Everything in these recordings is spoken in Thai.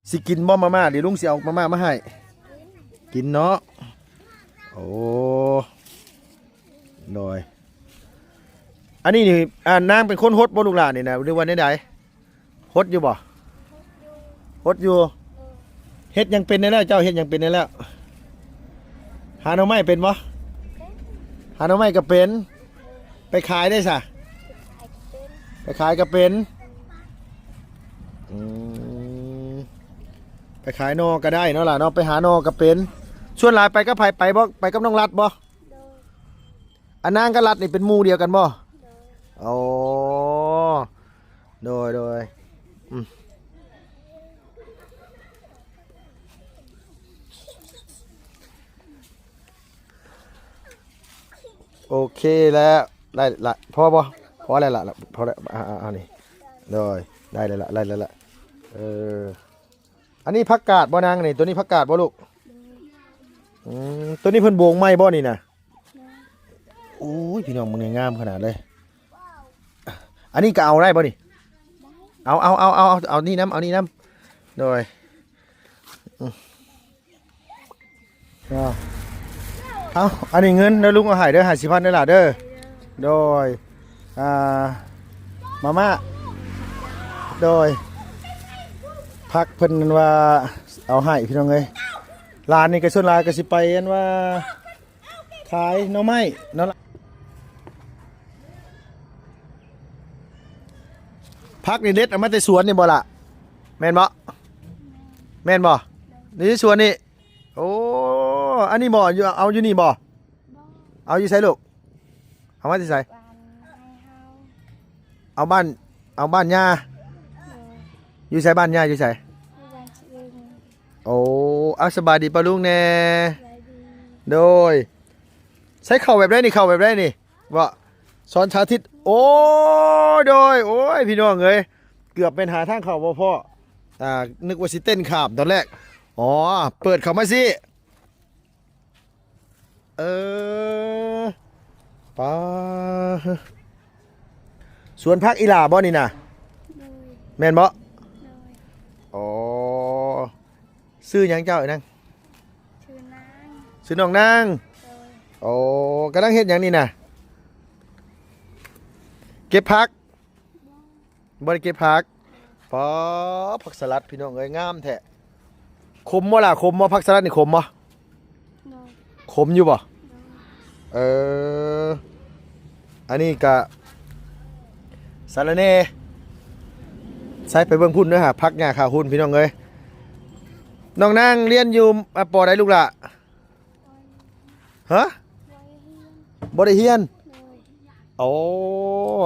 สิกินบ่มาม่าเดี๋ยวลุงสิเอามาม่ามาให้กินเนาะโอ้หน่อยอันนี้นี่นางเป็นคนฮดบ่ลูกหลานนี่นะหรือว่าใดๆฮดอยู่บ่ฮดอยู่เฮ็ดยังเป็นได้แล้วเจ้าเฮ็ดยังเป็นได้แล้วหาหน่อไม้เป็นบ่หาหน่อไม้ก็เป็นไปขายได้ซะไปขายก็เป็นไปขายนอก็ได้เนาะล่ะเนาะไปหานอก็เป็นชวนหลายไปก็ไปบ่ไปกับน้องรัดบ่อันนางกับรัดนี่เป็นหมู่เดียวกันบ่อ๋อโดยโอเคแล้วได้ละพอบ่พออะไรละพอแล้วนี่โดยได้เลยละได้เลยละอันนี้ผักกาดบ่นางนี่ตัวนี้ผักกาดบ่ลูกตัวนี้เพิ่นโบงไม้บ่นี่นะโอ้ยพี่น้องมันงามขนาดเลยอันนี้ก็เอาได้บ่นี่เอานี่น้ำเอานี่น้ำโดยเอาอันนี้เงินเด้อลุงเอาให้เด้อ50,000เด้อล่ะเด้อโดยมาม่าโดยพักเพิ่นว่าเอาให้พี่น้องเอ้ยร้านนี้ก็ส่วนหลายก็สิไปอันว่าขายหน่อไม้เนาะพักนี่เด็ดเอามาแต่สวนนี่บ่ล่ะแม่นบ่แม่นบ่นี่สวนนี่โอ้อันนี้บ่อยู่เอาอยู่นี่บ่เอาอยู่ไสลูกเอามาที่ไสเอาบ้านย่าอยู่ไสบ้านย่าอยู่ไสโอ้เอาสบายดีป่ะลุงแน่โดยใช้เข่าแบบได้นี่เข่าแบบได้นี่ว่าสอนชาทิศโอ้โดยโอ้ยพี่น้องเอ้ยเกือบเป็นหาทางเข่าบ่พ่อนึกว่าสิเต้นขาบตอนแรกอ๋อเปิดเข้ามาสิป้าสวนพักอีหลาบ่นี่นะแม่นบ่อ๋อซื้อหยังเจ้าไอ้นางซื้อน้องนางโอ้กำลังเฮ็ดหยังนี่นะเก็บผักบ่ได้เก็บผักป๋อผักสลัดพี่น้องเอ้ยงามแท้ขมบ่ล่ะขมบ่ผักสลัดนี่ขมบ่ขมอยู่บ่อันนี้ก็สารเน่ใส่ไปเบิ่งพุ่นด้วยฮะพักหญ้าขาหุ่นพี่น้องเอ้ยน้องนางเรียนอยู่ปอใดลูกล่ะฮะบ่ได้เรียนโอ้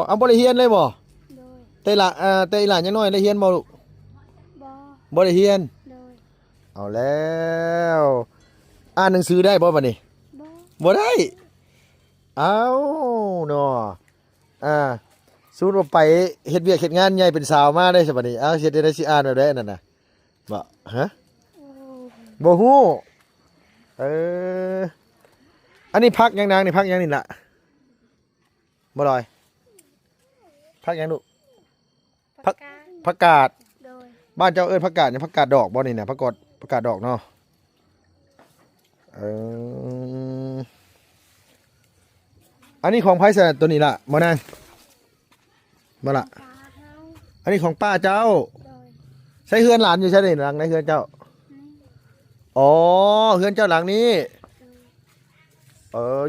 เอาบ่ได้เรียนเลยบ่แต่ละยังน้อยได้เรียนบ่ลูกบ่ได้เรียนเอาแล้วอ่านหนังสือได้บ่บัดนี้บ่ได้เอาเนาะสูตรว่าไปเฮ็ดเวียกเฮ็ดงานใหญ่เป็นสาวมาได้ซะบัดนี้เอาเฮ็ดได้สิอ่านได้นั่นน่ะบ่ฮะบ่ฮู้อันนี้พักยังนางนี่พักยังนี่ล่ะบ่ลอยพักยังลูกผักกาดบ้านเจ้าเอิ้นผักกาดนี่ผักกาดดอกบ่นี่น่ะผักกาดดอกเนาะอันนี้ของไผซะตัวนี้ล่ะบ่นางบ่ล่ะอันนี้ของป้าเจ้าใช้เฮือนหลานอยู่ใช่ไหมหลังในเฮือนเจ้าอ๋อเฮือนเจ้าหลังนี้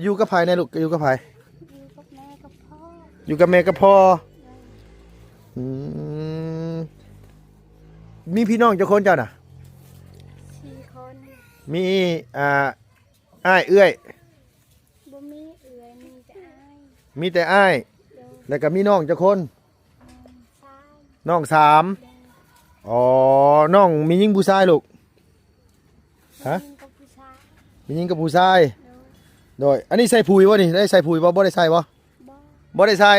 อยู่กับไผในลูกอยู่กับไผอยู่กับแม่กับพ่อมีพี่น้องเจ้าคนเจ้าน่ะ4 คนมีอ้ายเอื้อยบ่มีเอื้อยมีแต่อ้ายแล้วก็มีน้องเจ้าคนน้อง3อ๋อน้องมีหญิงผู้ชายลูกฮะมีหญิงกับผู้ชายโดยอันนี้ใส่ปุ๋ยวะนี่ได้ใส่ปุ๋ยบ่ได้ใส่บ่ได้ใส่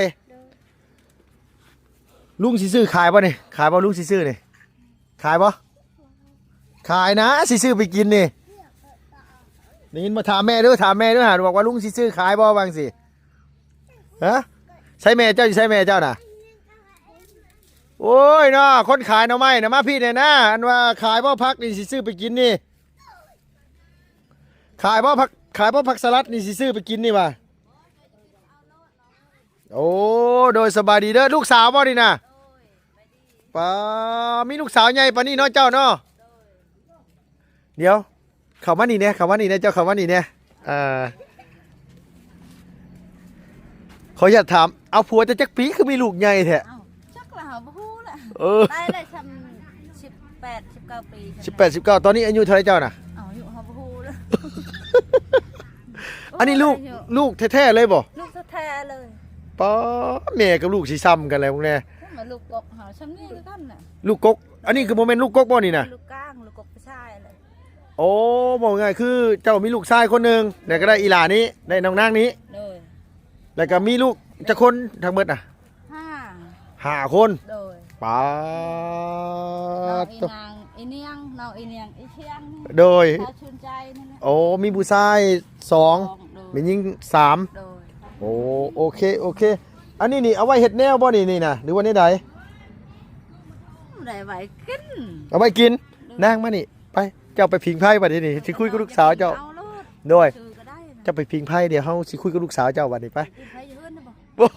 ลุงสิซื้อขายบ่นี่ขายบ่ลุงสิซื้อนี่ขายบ่ขายนะสิซื้อไปกินนี่ได้ยินมาถามแม่ด้วยหาบอกว่าลุงสิซื้อขายบ่บางสิฮะใช่แม่เจ้าอยู่ใช่แม่เจ้าน่ะ โอ้ยเนาะคนขายหน่อไม้นะมาพี่เนี่ยนะอันว่าขายบ่พักนี่สิซื้อไปกินนี่ขายบ่พักสลัดนี่สิซื้อไปกินนี่ว่ะโอ้โดยสบายดีเด้อลูกสาวบ่นี่นะป้ามีลูกสาวใหญ่ปานนี้เนาะเจ้าเนาะเดี๋ยวเข้ามานี่เนี่ยเข้ามานี่เนี่ยเจ้าเข้ามานี่เนี่ยขออยากถามเอาผัวจะจักปีคือมีลูกใหญ่แท้ เอ้าจักละหาบ่ฮู้ละ ได้ได้ทำ18 19 ปี 18 19ตอนนี้อายุเท่าไหรเจ้าน่ะ เอ้าอยู่หาบ่ฮู้ละ อันนี้ลูกแท้ๆเลยบ่ ลูกแท้ๆเลย ป้าแม่กับลูกสิซ้ำกันแล้วพวกนี้ มาลูกกกหาชั้นนี้คือกันน่ะ ลูกกกอันนี้คือโมเมนต์ลูกกกบ่นี่นะ ลูกก้างลูกกกผู้ชายเลย โอ้บอกง่ายคือเจ้ามีลูกชายคนหนึงแล้วก็ได้อีหลานี้ได้น้องนางนี้ โดย แล้วก็มีลูกจะคนทั้งหมดน่ะ ห้า 5คน โดย ป้า น้องอี ตัว นางอีเนียงน้องอีเนียงอีเชียงนี่ โดย ชาวชื่นใจนี่นะ โอ้มีผู้ชาย2 โดย มีหญิง3 โดย โอ้โอเคอันนี้นี่เอาไว้เฮ็ดแนวบ่นี่นะหรือว่าในใด ได้ไว้กิน เอาไว้กินนางมานี่ไปเจ้าไปพิงไพ่บัดนี้สิคุยกับลูกสาวเจ้า เอาโลด โดย ซื้อก็ได้นะ เจ้าไปพิงไพ่เดี๋ยวเฮาสิคุยกับลูกสาวเจ้าบัดนี้ไป กินไปเฮือนนะบ่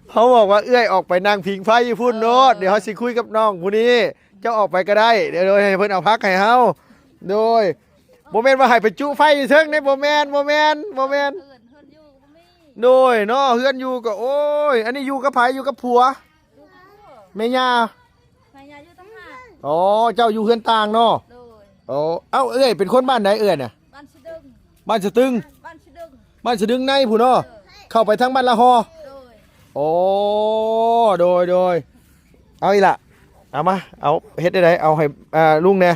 เขาบอกว่าเอื้อยออกไปนั่งพิงไฟอยู่พุ่นโนดเดี๋ยวเขาสิคุยกับน้องผู้นี้เจ้าออกไปก็ได้เดี๋ยวโดยให้เพิ่นเอาพักให้เฮาโดยโมเมนต์ว่าให้ไปจุไฟอยู่เทิงในโมเมนต์เฮือนอยู่บ่มี โดยเนาะเฮือนอยู่ก็โอ้ยอันนี้อยู่กับไผอยู่กับผัว อยู่กับพ่อ แม่ย่า แม่ยายอยู่ตั้งหาก อ๋อเจ้าอยู่เฮือนต่างเนาะ โดย โอ้เอ้าเอ้ยเป็นคนบ้านไหนเอ้ยน่ะ บ้านสะดึง บ้านสะตึง บ้านสะดึง บ้านสะดึงในผู้เนาะเข้าไปทางบ้านละฮอ โดย โอ้โดยเอาอีกละเอามาเอาเฮ็ดได้เอาให้ลุงเนี่ย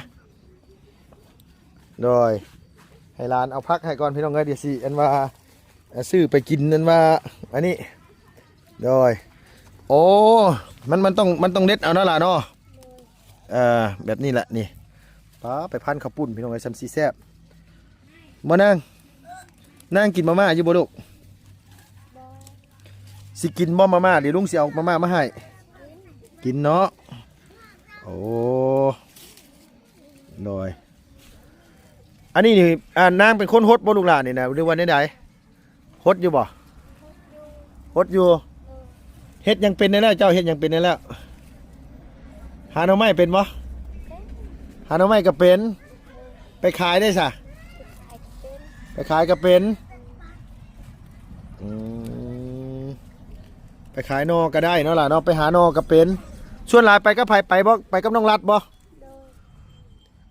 โดยให้ร้านเอาพักให้ก่อนพี่น้องเอ้ยเดี๋ยวสิอันว่าซื้อไปกินอันว่าอันนี้โดยโอ้มันต้องเด็ดเอาเนาะล่ะเนาะแบบนี้แหละนี่ป้าไปพันข้าวปุ้นพี่น้องเอ้ยซัมซีแซ่บมานั่งกินมาม่าอยู่บ่ลูกสิกินบ่มาม่าเดี๋ยวลุงสิเอามาม่ามาให้กินเนาะโอ้โดยอันนี้นี่นางเป็นคนฮดบ่ลูกหลานนี่นะหรือว่าไหนๆฮดอยู่บ่ฮดอยู่เฮ็ดยังเป็นได้แล้วเจ้าเฮ็ดยังเป็นได้แล้วหาหน่อไม้เป็นบ่หาหน่อไม้ก็เป็นไปขายได้ซะไปขายก็เป็นไปขายนอก็ได้เนาะล่ะเนาะไปหานอก็เป็นส่วนหลายไปก็ไปบ่ไปกับน้องรัดบ่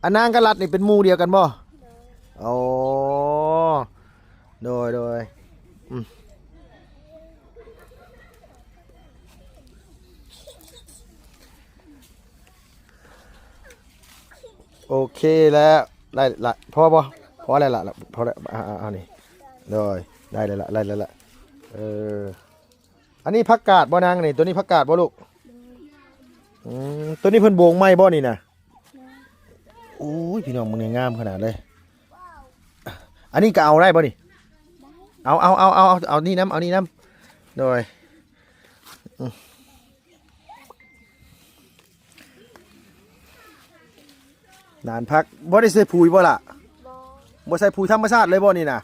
อันนางกับรัดนี่เป็นหมู่เดียวกันบ่โอ้โดยโอเคแล้วได้ละพอบ่พอแล้วล่ะพอแล้วเอานี่โดยได้เลยละอันนี้ผักกาดบ่นางนี่ตัวนี้ผักกาดบ่ลูกตัวนี้เพิ่นโบงไม้บ่นี่นะโอ้ยพี่น้องมันงามขนาดเลยอันนี้ก็เอาได้บ่นี่เอานี่น้ำเอานี่น้ำโดยนานพักบ่ได้ใส่ปุ๋ยบ่ล่ะบ่ใส่ปุ๋ยธรรมชาติเลยบ่นี่นะ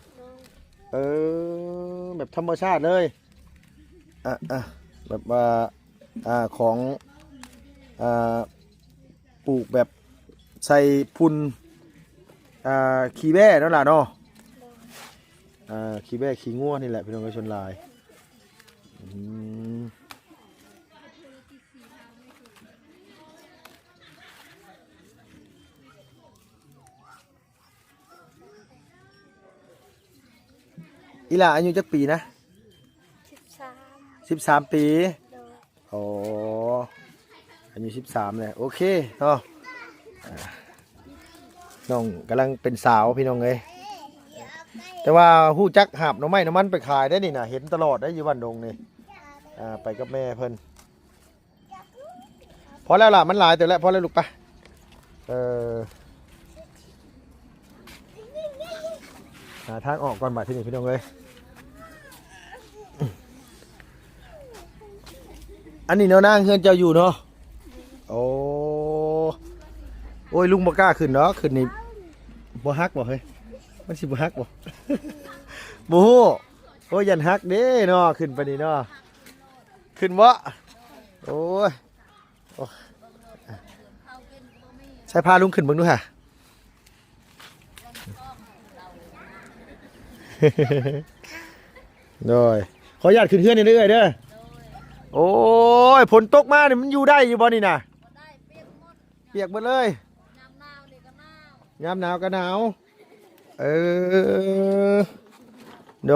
แบบธรรมชาติเลยแบบว่าของปลูกแบบใส่พุ่นขี้แบ่นั่นแหละเนาะขี้แบ่ขี้งัวนี่แหละพี่น้องชนลายอีหล่าอายุจักปีนะ13 ปีโอ้อายุ13เลยโอเคเนาะน้องกำลังเป็นสาวพี่น้องเลยแต่ว่าฮู้จักหาบหน่อไม้น้ำมันไปขายได้นี่นะเห็นตลอดได้อยู่บ้านดงนี่ไปกับแม่เพิ่นพอแล้วล่ะมันหลายแต่แล้วพอแล้วลูกไปหาทางออกก่อนมาที่นี่พี่น้องเลย อันนี้เนาะนางเฮือนเจ้าอยู่เนาะโอ้โอ้ยลุงบ่กล้าขึ้นเนาะขึ้นนี่บ่ฮักบ่เฮ้ยมันสิบ่ฮักบ่ บ่ฮู้โอ้ยยันฮักเด้เนาะขึ้นไปนี่เนาะขึ้นบ่โอ้ยโอ้ใช้พาลุงขึ้นเบิ่งดูค่ะ โดยขออนุญาตขึ้นเฮือนนี่เด้อเด้อโอ้ยฝนตกมานี่มันอยู่ได้อยู่บ่นี่น่ะเปียกหมดเลยยามหนาวก็หนาวเออโด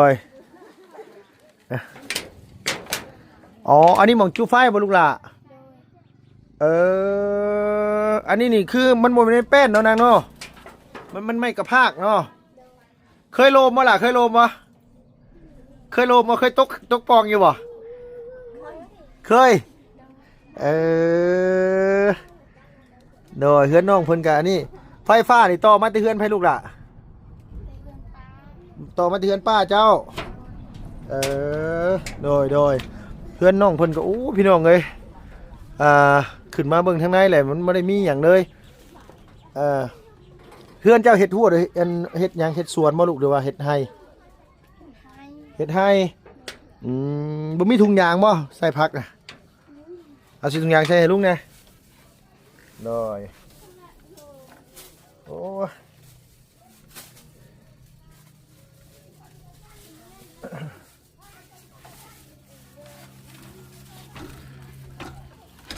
ยอ๋ออันนี้หม่องจูไฟบ่ลูกหล่ะอันนี้นี่คือมันบ่เป็นแป้นเนาะนางเนาะมันไม่กระพากเนาะเคยโลมบ่ล่ะเคยโลมบ่เคยโลมบ่เคยตกปองอยู่บ่เคยโดยเฮือนน้องเพิ่นก็อันนี้ไฟฟ้านี่ต่อมาแต่เฮือนไผลูกล่ะต่อมาแต่เฮือนป้าเจ้าโดยเฮือนน้องเพิ่นก็อู้พี่น้องเอ้ยขึ้นมาเบิ่งทางในแหละมันบ่ได้มีหยังเลยเฮือนเจ้าเฮ็ดทั่วเลยเฮ็ดหยังเฮ็ดสวนบ่ลูกหรือว่าเฮ็ดไร่เฮ็ดไร่บ่มีถุงยางบ่ใส่ผักน่ะเอาสิถุงยางใส่ให้ลุงแหน่โดยโอ้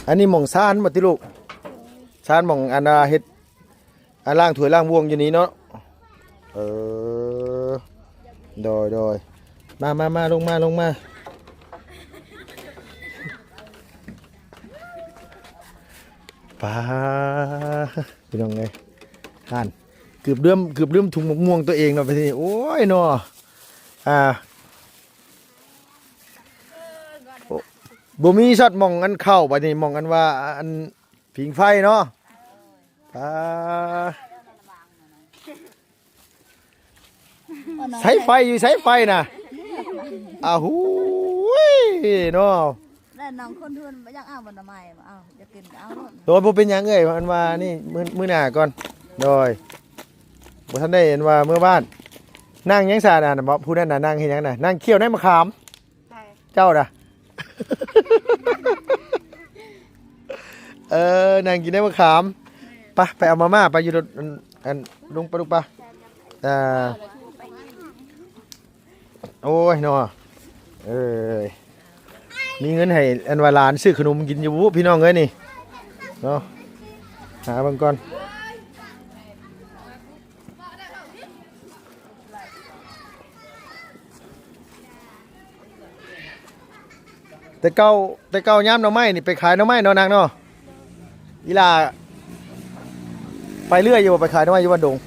อันนี้หม่องซานบ่ติลูกซานหม่องอันเฮ็ดอันล่างถ้วยล่างบวงอยู่นี้เนาะโดยมาลงมาป้าพี่น้องไงท่านเกือบเริ่มถุงมะม่วงตัวเองเนาะไปทีนี้โอ้ยเนาะบ่มีช็อตมองอันเข้าไปนี่มองอันว่าอันผิงไฟเนาะใช้ไฟอยู่ใช้ไฟน่ะหูยเนาะแล้วน้องคนทุนบ่อยากเอาบ่ทำไมเอาจะกินเอาโด โดยบ่เป็นหยังเอ้ยอันว่านี่มื้อหน้าก่อนโดยบ่ทันได้เห็นว่าเมื่อบ้านนั่งยังซาน่ะบ่ผู้นั้นน่ะนั่งเฮ็ดหยังน่ะนั่งเคี่ยวในมะขามเจ้าน่ะ นั่งกินได้มะขามไปเอามาม่าไปอยู่รถอันลุงปะปะโอ้ยเนาะมีเงินให้อันว่าหลานซื้อขนมกินอยู่บุพี่น้องเอ้ยนี่เนาะหาบางก่อนแต่เก่าย่ามหน่อไม้นี่ไปขายหน่อไม้เนาะนางเนาะอีลาไปเรื่อยอยู่ไปขายหน่อไม้อยู่บ้านดง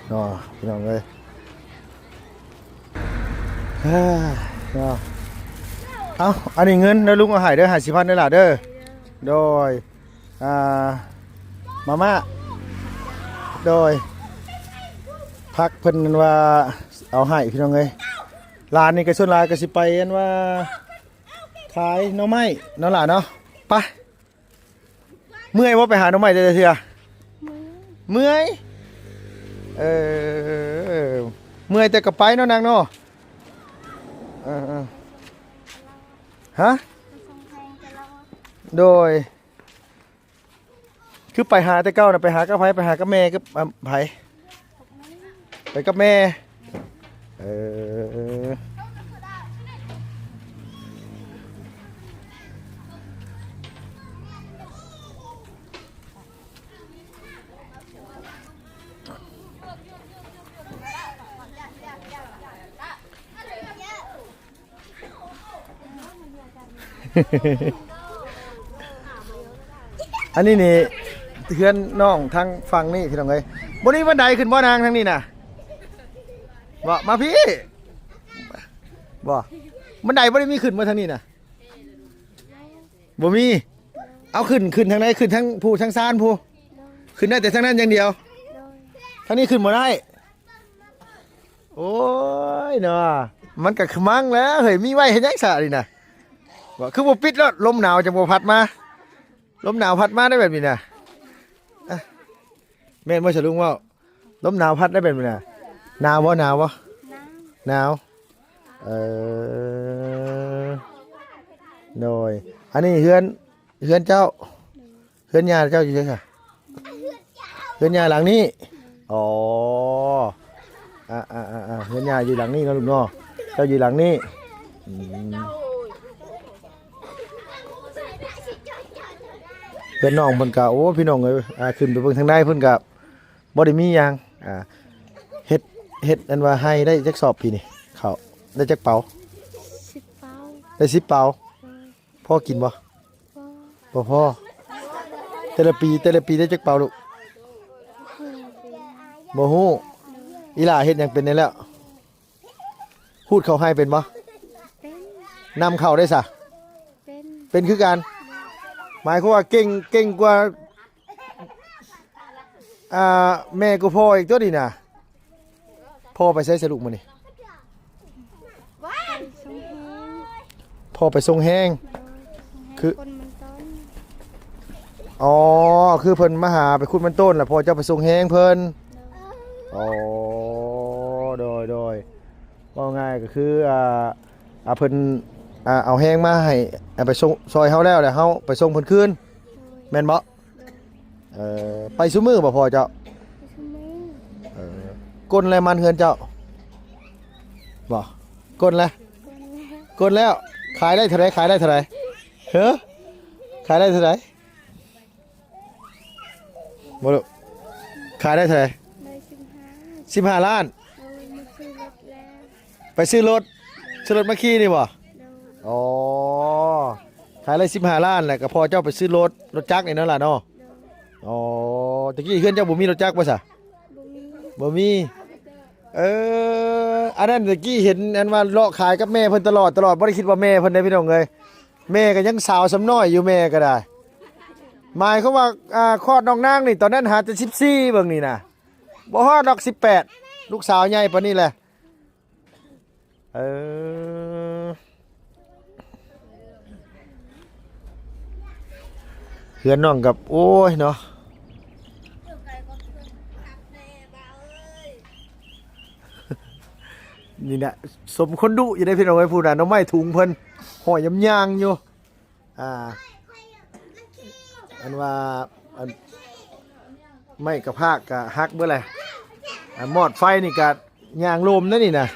เนาะพี่น้องเลยเนาะเอาอันนี้เงินเด้อลุงเอาให้เด้อ50,000เด้อล่ะเด้อโดยมาม่าโดยพักเพิ่นว่าเอาให้พี่น้องเอ้ยร้านนี้ก็ส่วนหลายก็สิไปอันว่าขายหน่อไม้เนาะล่ะเนาะไปเมื่อยบ่ไปหาหน่อไม้แต่ละเทื่อเมื่อยเมื่อยแต่ก็ไปเนาะนางเนาะฮะโดยคือไปหาแต่เก้านะไปหากับไผไปหากับแม่กับไผไปกับแม่อันนี้นี่เพื่อนน้องทางฟังนี่พี่น้องเอ้ยบนนี้บันไดขึ้นบ่นางทางนี้น่ะบ่มาพี่บ่บันไดบ่ได้มีขึ้นมาทางนี้น่ะบ่มี เอาขึ้นทางไหนขึ้นทั้งผู้ทั้งซานผู้ขึ้นได้แต่ทางนั้นอย่างเดียวทางนี้ขึ้นบ่ได้โอ้ยเนาะมันก็ขมังแล้วเฮ้ยมีไว้เฮ็ดหยังซะนี่น่ะว่าคือบ่ปิดแล้วลมหนาวจังบ่พัดมาลมหนาวพัดมาได้แบบนี้น่ะอะแม่นบ่ฉลุงเว้าลมหนาวพัดได้แบบนี้น่ะหนาวบ่หนาวบ่หนาวโดยอันนี้เฮือนเจ้าเฮือนยาเจ้าอยู่ไสค่ะเฮือนยาหลังนี้อ๋อเฮือนยาอยู่หลังนี้เนาะลูกเนาะเจ้าอยู่หลังนี้เพื่อนน้องเพิ่นก็โอ้พี่น้องเอ้ยขึ้นไปเบิ่งทางใดเพิ่นก็บ่ได้มีหยังเฮ็ดอันว่าให้ได้จักสอบปีนี่ข้าวได้จักเป๋า10 เป้าได้10เป๋าพ่อกินบ่พ่อแต่ละปีได้จักเป๋าลูกบ่ฮู้อีหล่าเฮ็ดหยังเป็นได้แล้วพูดเข้าให้เป็นบ่นำเข้าได้ซะเป็นคือกันหมายความว่าเก่งกว่าแม่กูพ่ออีกตัวนี่น่ะพ่อไปใช้สรุปมื้อนี่พ่อไปส่งแห้งคืออ๋อคือเพิ่นมาหาไปขุดมันต้นแล้วพ่อเจ้าไปส่งแห้งเพิ่นอ๋อโดยว่าง่ายก็คือเพิ่นเอาแห้งมาให้ไปส่งซอยเฮาแล้วเฮาไปส่งเพิ่นคืนแม่นบ่ไปซุมื้อบ่พ่อเจ้าก้นอะไรมันเฮือนเจ้าบ่ก้นแล้วขายได้เท่าไหร่เฮ้อขายได้เท่าไหร่บ่ลูกขายได้เท่าไหร่15 ล้านไปซื้อรถมาขี่นี่บ่อ๋อขายได้15 ล้านแหละก็พอเจ้าไปซื้อรถจักรนี่นั่นล่ะเนาะอ๋อตะกี้เฮือนเจ้าบ่มีรถจักรบ่ซะบ่มีอันนั้นตะกี้เห็นอันว่าเลาะขายกับแม่เพิ่นตลอดบ่ได้คิดว่าแม่เพิ่นได้พี่น้องเอ้ยแม่ก็ยังสาวสำน้อยอยู่แม่ก็ได้หมายเขาว่าคลอดน้องนางนี่ตอนนั้นหาแต่14เบิ่งนี่น่ะบ่ฮอดดอก18ลูกสาวใหญ่ปานนี้แหละเฮือนน้องกับโอ้ยเนาะนี่นะสมคนดุอยู่ในพี่น้องไอ้พูดน่ะน้องไม้ถุงเพิ่นห่อยยางอยู่อันว่าไม่กระพากกะฮักเมื่อไรมอดไฟนี่กะยางลมนั่นนี่นะ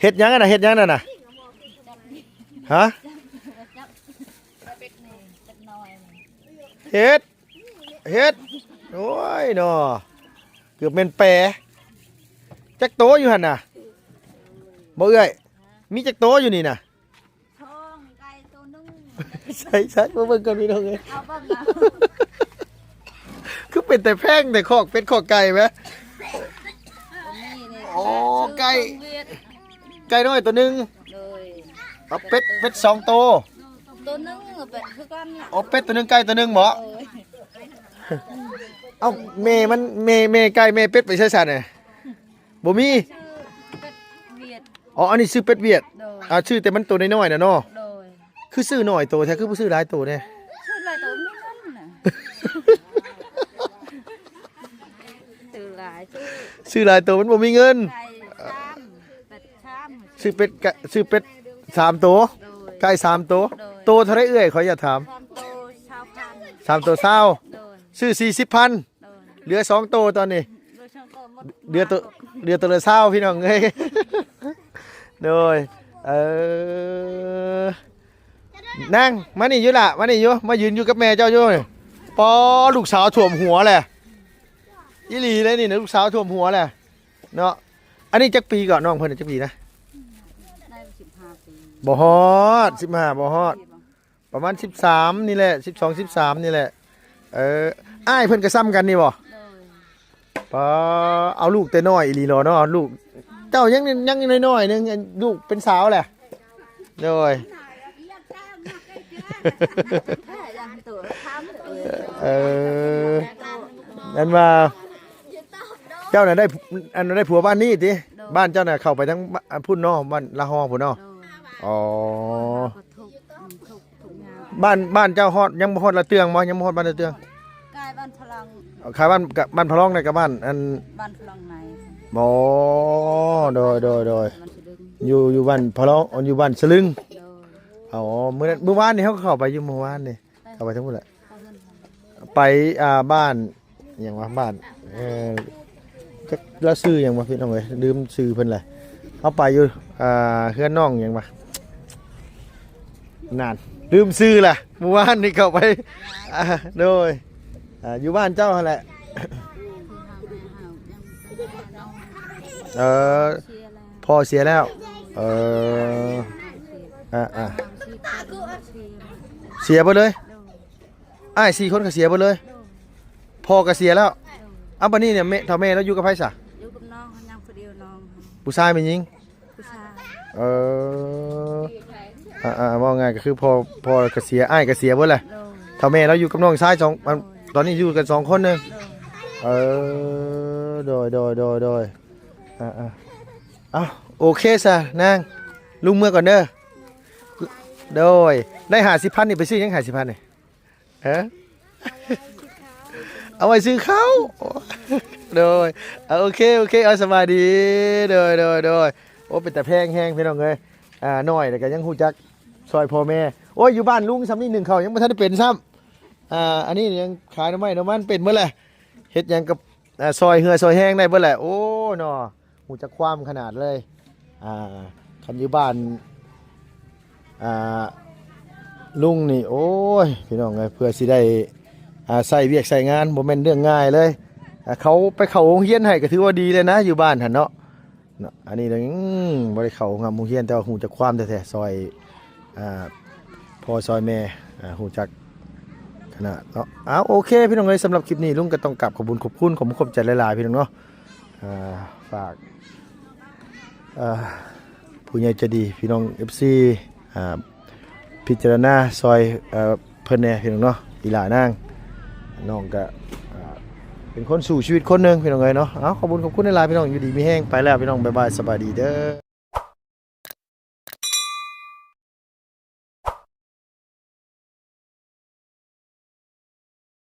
เฮ็ดยังน่ะฮะเฮ็ดโอ้ยเนาะเกือบเป็นแปรจักโตอยู่หั่นน่ะบ่เอ้ยมีจักโตอยู่นี่น่ะท้องไก่ตัวนึงใช่มาเบิ่งกันพี่น้องเอ้ยเอาเบิ่งเอาคือเป็นแต่แพงแต่คอกเป็ดคอกไก่ไหมอ๋อไก่น้อยตัวนึงเอาเป็ด2 ตัวนึงเป็ดคือกันน่ะอ๋อเป็ดตัวนึงไก่ตัวนึงบ่เอ้าแม่มันแม่ไก่แม่เป็ดไปใช้สัตว์น่ะบ่มีเป็ดเวียดอ๋ออันนี้ชื่อเป็ดเวียดชื่อแต่มันตัวน้อยๆน่ะเนาะคือซื้อน้อยตัวแท้คือบ่ซื้อหลายตัวแน่ซื้อหลายตัวมีเงินน่ะซื้อหลายตัวมันบ่มีเงินซื้อเป็ด3 ตัวไก่3 ตัวโตเท่าไรเอ้ยขออย่าถาม3 ตัว20ซื้อ40,000เหลือ2 ตัวตอนนี้เดือนตัวละ20พี่น้องเอ้ยโดยนั่งมานี่อยู่ล่ะมานี่อยู่มายืนอยู่กับแม่เจ้าอยู่ปอลูกสาวถ่วมหัวแหละอีหลีเลยนี่นะลูกสาวถ่วมหัวแหละเนาะอันนี้จักปีก่อนน้องเพิ่นจักปีนะได้15 ปีบ่ฮอด15บ่ฮอดประมาณ13นี่แหละ12 13นี่แหละอ้ายเพิ่นก็ซ้ำกันนี่บ่เอาลูกแต่น้อยอีหลีเนาะลูกเจ้ายังน้อยๆนึงลูกเป็นสาวแหละโดย แค่ยังตัวทำเออนั่นว่าเจ้าน่ะได้อันนั้นได้ผัวบ้านนี้ติบ้านเจ้าน่ะเข้าไปทั้งพุ่นเนาะบ้านละฮอพุ่นเนาะอ๋อบ้านเจ้าฮอดยังบ่ฮอดละเตืองบ่ยังบ่ฮอดบ้านละเตือง กายบ้านพลัง ขายบ้านกับบ้านพะลองได้กับบ้านอัน บ้านพลังไหน หมอโดย บ้านสะดึง อยู่บ้านพะลองอยู่บ้านสลึง โดย อ๋อเมื่อวานนี่เขาก็เข้าไปอยู่เมื่อวานนี่เข้าไปทั้งหมดแหละ เขาเงิน ไปบ้านอย่างว่าบ้านจักแล้วซื้ออย่างว่าพี่น้องเอ้ยลืมซื้อเพิ่นเลยเขาไปอยู่เฮือนน้องอย่างว่านานลืมซื้อล่ะเมื่อวานนี่เข้าไปโดยอยู่บ้านเจ้าหั่นแหละ คือหายัง เออ เชียร์แล้ว พ่อเสียแล้วเสียไปเลยอ้าย4คนก็เสียไปเลยพ่อก็เสียแล้วอ้าวบัดนี้เนี่ยเฒ่าแม่แล้วอยู่กับไผซะ อยู่กับน้องยังคนเดียวน้อง ผู้ชายแม่นหญิง ผู้ชาย ว่าไงก็คือพ่อก็เสียอ้ายก็เสียเบิดแหละ โดย เฒ่าแม่แล้วอยู่กับน้องชายสองตอนนี้อยู่กัน2คนนึง โดย โดยเอาโอเคซะนางลุงเมื่อก่อนเด้อโดยได้50,000นี่ไปซื้อหยัง50,000นี่เอาไว้ซื้อข้าวโดยโอเคเอาสบายดีโดยโอ้เป็นแต่แพงแห้งพี่น้องเอ้ยน้อยแต่ก็ยังฮู้จักซอยพ่อแม่โอ้ยอยู่บ้านลุงซ้ำนี่1เขายังบ่ทันได้เป็นซ้ำอันนี้ยังขายน้ำมันเป็นเมื่อไหร่เฮ็ดหยังกับซอยเหือซอยแห้งได้เมื่อไหร่โอ้เนาะฮู้จักความขนาดเลยคันอยู่บ้านลุงนี่โอ้ยพี่น้องเอ้ยเพื่อสิได้ใส่เวียกใส่งานบ่แม่นเรื่องง่ายเลยเขาไปเข้าโรงเรียนให้ก็ถือว่าดีเลยนะอยู่บ้านหั่นเนาะอันนี้เราบ่ได้เข้าโรงเรียนแต่ว่าฮู้จักความแท้ๆซอยพ่อซอยแม่ฮู้จักขนาดเนาะโอเคพี่น้องเอ้ยสำหรับคลิปนี้ลุงก็ต้องกลับขอบคุณใจหลายๆพี่น้องเนาะฝากผู้ใหญ่ใจดีพี่น้อง FC พิจารณาซอยเพิ่นแน่พี่น้องเนาะอีหลานางน้องก็เป็นคนสู่ชีวิตคนหนึงพี่น้องเอ้ยเนาะขอบคุณหลายๆพี่น้องอยู่ดีมีแห้งไปแล้วพี่น้องบ๊ายบายสบายดีเด้อ